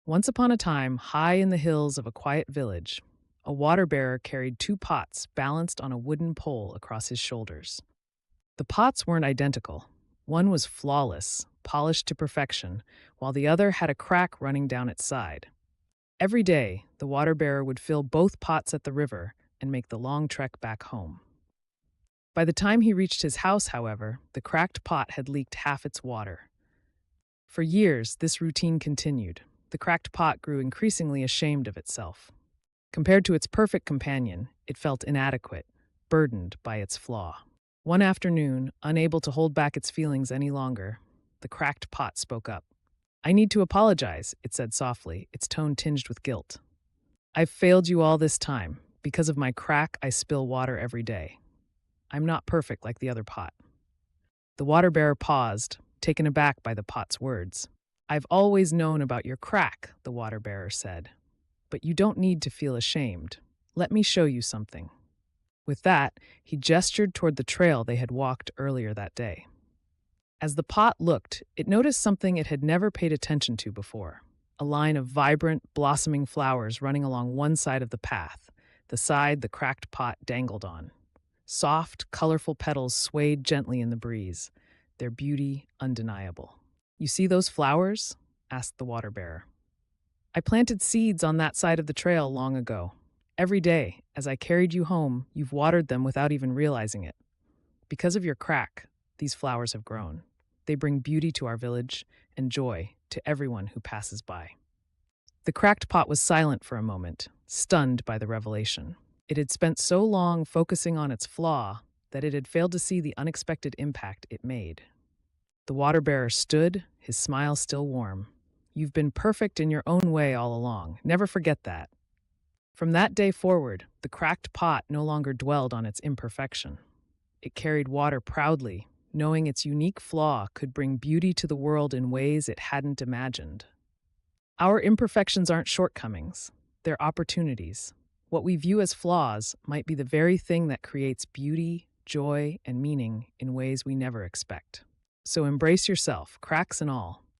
Once upon a time, high in the hills of a quiet village, a water bearer carried two pots balanced on a wooden pole across his shoulders. The pots weren't identical. One was flawless, polished to perfection, while the other had a crack running down its side. Every day, the water bearer would fill both pots at the river and make the long trek back home. By the time he reached his house, however, the cracked pot had leaked half its water. For years, this routine continued. The cracked pot grew increasingly ashamed of itself. Compared to its perfect companion, it felt inadequate, burdened by its flaw. One afternoon, unable to hold back its feelings any longer, the cracked pot spoke up. "I need to apologize," it said softly, its tone tinged with guilt. "I've failed you all this time. Because of my crack, I spill water every day. I'm not perfect like the other pot." The water bearer paused, taken aback by the pot's words. "I've always known about your crack," the water bearer said. "But you don't need to feel ashamed. Let me show you something." With that, he gestured toward the trail they had walked earlier that day. As the pot looked, it noticed something it had never paid attention to before: a line of vibrant, blossoming flowers running along one side of the path, the side the cracked pot dangled on. Soft, colorful petals swayed gently in the breeze, their beauty undeniable. "You see those flowers?" asked the water bearer. "I planted seeds on that side of the trail long ago. Every day, as I carried you home, you've watered them without even realizing it. Because of your crack, these flowers have grown. They bring beauty to our village and joy to everyone who passes by." The cracked pot was silent for a moment, stunned by the revelation. It had spent so long focusing on its flaw that it had failed to see the unexpected impact it made. The water bearer stood, his smile still warm. "You've been perfect in your own way all along. Never forget that." From that day forward, the cracked pot no longer dwelled on its imperfection. It carried water proudly, knowing its unique flaw could bring beauty to the world in ways it hadn't imagined. Our imperfections aren't shortcomings, they're opportunities. What we view as flaws might be the very thing that creates beauty, joy, and meaning in ways we never expect. So embrace yourself, cracks and all.